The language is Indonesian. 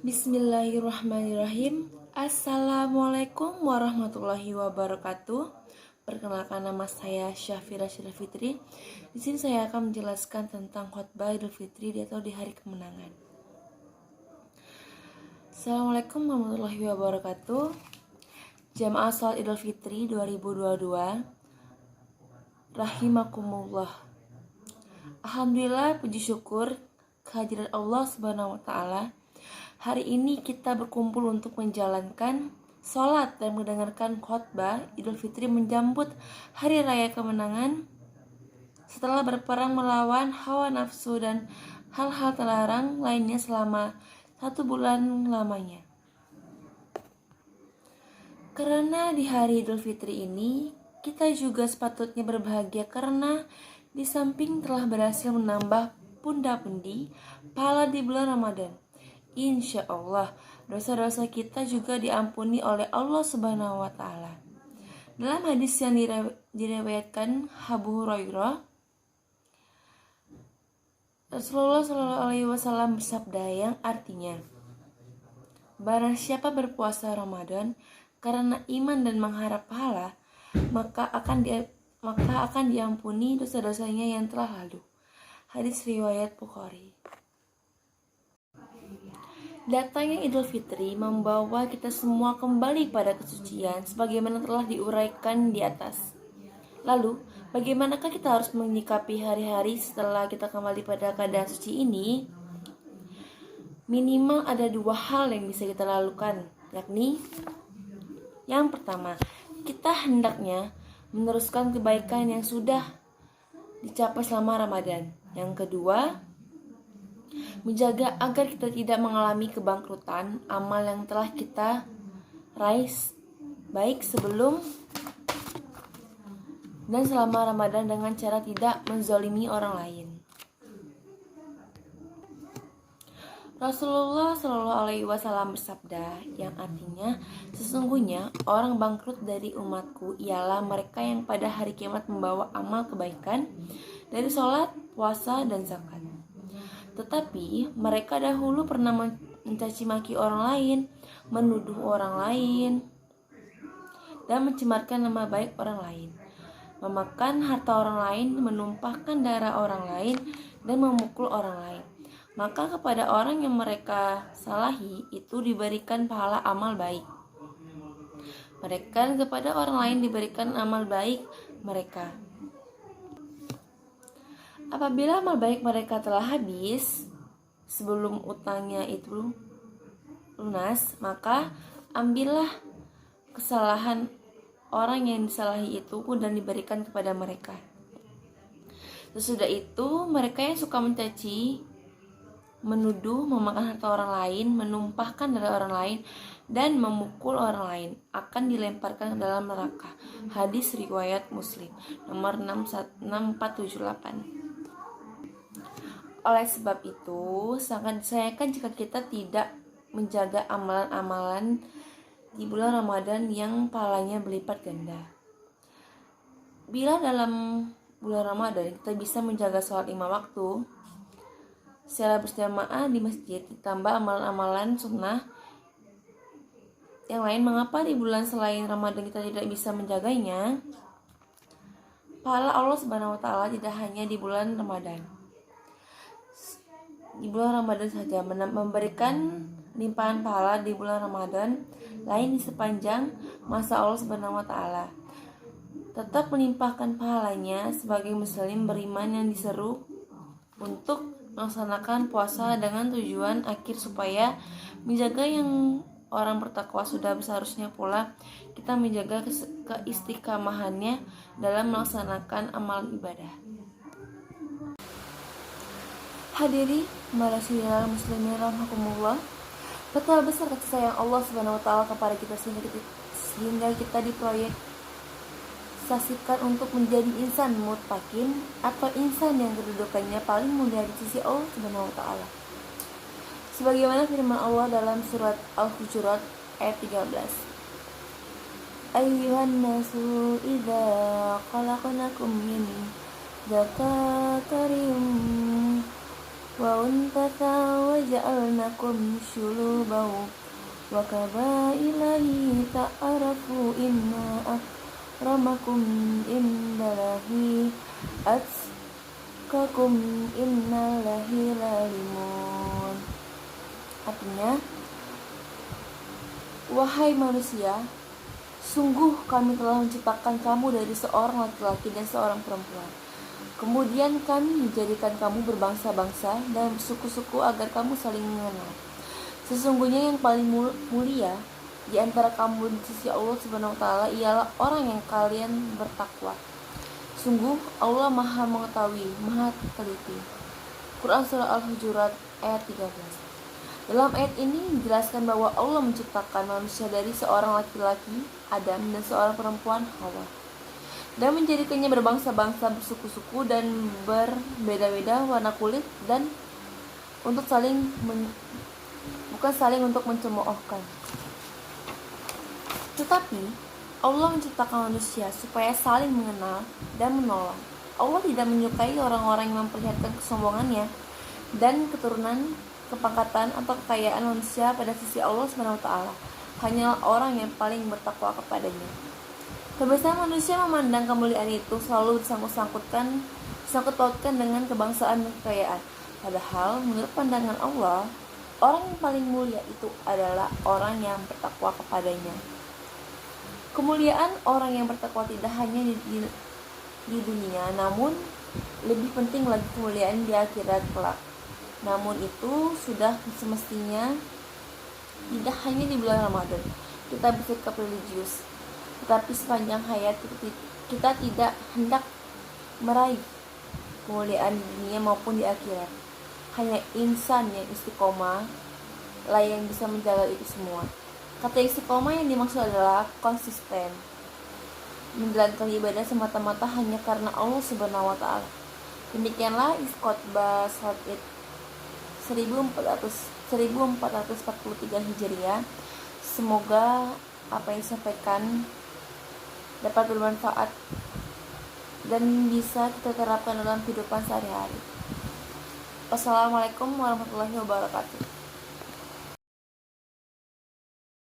Bismillahirrahmanirrahim. Assalamualaikum warahmatullahi wabarakatuh. Perkenalkan, nama saya Syafira Syirafitri. Di sini saya akan menjelaskan tentang khutbah Idul Fitri atau di hari kemenangan. Assalamualaikum warahmatullahi wabarakatuh. Jamaah Salat Idul Fitri 2022. Rahimakumullah. Alhamdulillah, puji syukur kehadiran Allah Subhanahu wa taala. Hari ini kita berkumpul untuk menjalankan sholat dan mendengarkan khutbah Idul Fitri menyambut Hari Raya Kemenangan setelah berperang melawan hawa nafsu dan hal-hal terlarang lainnya selama 1 bulan lamanya. Karena di hari Idul Fitri ini kita juga sepatutnya berbahagia karena di samping telah berhasil menambah pundi-pundi pahala di bulan Ramadan, insya Allah dosa-dosa kita juga diampuni oleh Allah Subhanahu wa taala. Dalam hadis yang diriwayatkan Abu Hurairah, Rasulullah SAW bersabda yang artinya, barang siapa berpuasa Ramadan karena iman dan mengharap pahala, maka akan diampuni dosa-dosanya yang telah lalu. Hadis riwayat Bukhari. Datangnya Idul Fitri membawa kita semua kembali pada kesucian sebagaimana telah diuraikan di atas. Lalu, bagaimanakah kita harus menyikapi hari-hari setelah kita kembali pada keadaan suci ini? Minimal ada 2 hal yang bisa kita lakukan, yakni yang pertama, kita hendaknya meneruskan kebaikan yang sudah dicapai selama Ramadan. Yang kedua, menjaga agar kita tidak mengalami kebangkrutan amal yang telah kita raih baik sebelum dan selama Ramadan dengan cara tidak menzalimi orang lain. Rasulullah SAW bersabda yang artinya, sesungguhnya orang bangkrut dari umatku ialah mereka yang pada hari kiamat membawa amal kebaikan dari sholat, puasa, dan zakat. Tetapi mereka dahulu pernah mencaci maki orang lain, menuduh orang lain, dan mencemarkan nama baik orang lain, memakan harta orang lain, menumpahkan darah orang lain, dan memukul orang lain. Maka kepada orang yang mereka salahi itu diberikan pahala amal baik mereka, dan kepada orang lain diberikan amal baik mereka. Apabila amal baik mereka telah habis sebelum utangnya itu lunas, maka ambillah kesalahan orang yang disalahi itu dan diberikan kepada mereka. Sesudah itu, mereka yang suka mencaci, menuduh, memakan harta orang lain, menumpahkan darah orang lain, dan memukul orang lain akan dilemparkan ke dalam neraka. Hadis riwayat Muslim nomor 6478. Oleh sebab itu, sangat disayangkan jika kita tidak menjaga amalan-amalan di bulan Ramadan yang pahalanya berlipat ganda. Bila dalam bulan Ramadan kita bisa menjaga sholat 5 waktu secara berjamaah di masjid, ditambah amalan-amalan sunnah yang lain, mengapa di bulan selain Ramadan kita tidak bisa menjaganya? Pahala Allah Subhanahu wa taala tidak hanya di bulan Ramadan. Di bulan Ramadan saja memberikan limpahan pahala di bulan Ramadan, lain di sepanjang masa Allah Subhanahu wa taala. Tetap melimpahkan pahalanya sebagai muslim beriman yang diseru untuk melaksanakan puasa dengan tujuan akhir supaya menjaga yang orang bertakwa sudah seharusnya pula kita menjaga keistiqamahannya dalam melaksanakan amal ibadah. Hadiri ma'asyiral muslimin rahimakumullah, betapa besar kasih sayang Allah Subhanahu wa taala kepada kita sehingga kita diproyeksikan untuk menjadi insan muttaqin atau insan yang kedudukannya paling mulia di sisi Allah Subhanahu wa taala. Sebagaimana firman Allah dalam surat Al-Hujurat ayat 13. Ayyuhan nasu idza khalaqnakum min dzakarin wa untata wa ja'alnakum syuluban wa qabaila ta'arafu inna akramakum indallahi atqakum innallahi lalimun. Artinya, wahai manusia, sungguh kami telah menciptakan kamu dari seorang laki-laki dan seorang perempuan. Kemudian kami menjadikan kamu berbangsa-bangsa dan suku-suku agar kamu saling mengenal. Sesungguhnya yang paling mulia di antara kamu di sisi Allah Subhanahu wa taala ialah orang yang kalian bertakwa. Sungguh Allah Maha mengetahui, Maha teliti. Quran surah Al-Hujurat ayat 13. Dalam ayat ini dijelaskan bahwa Allah menciptakan manusia dari seorang laki-laki, Adam, dan seorang perempuan, Hawa, dan menjadikannya berbangsa-bangsa, bersuku-suku, dan berbeda-beda warna kulit, dan untuk bukan saling untuk mencemoohkan. Tetapi Allah menciptakan manusia supaya saling mengenal dan menolong. Allah tidak menyukai orang-orang yang memperlihatkan kesombongannya dan keturunan, kepangkatan, atau kekayaan manusia pada sisi Allah SWT. Hanyalah orang yang paling bertakwa kepadanya. Kebiasaan manusia memandang kemuliaan itu selalu disangkut pautkan dengan kebangsaan dan kekayaan. Padahal menurut pandangan Allah, orang yang paling mulia itu adalah orang yang bertakwa kepadanya. Kemuliaan orang yang bertakwa tidak hanya di dunia, namun lebih penting lagi kemuliaan di akhirat kelak. Namun itu sudah semestinya tidak hanya di bulan Ramadan kita bersikap religius, tetapi sepanjang hayat kita tidak hendak meraih kemuliaan di dunia maupun di akhirat. Hanya insan yang istiqomah lah yang bisa menjaga itu semua. Kata istiqomah yang dimaksud adalah konsisten menjalankan ibadah semata-mata hanya karena Allah Subhanahu wa taala. Demikianlah isi khotbah salat Id 1443 Hijriah. Semoga apa yang disampaikan dapat bermanfaat dan bisa kita terapkan dalam kehidupan sehari-hari. Wassalamualaikum warahmatullahi wabarakatuh.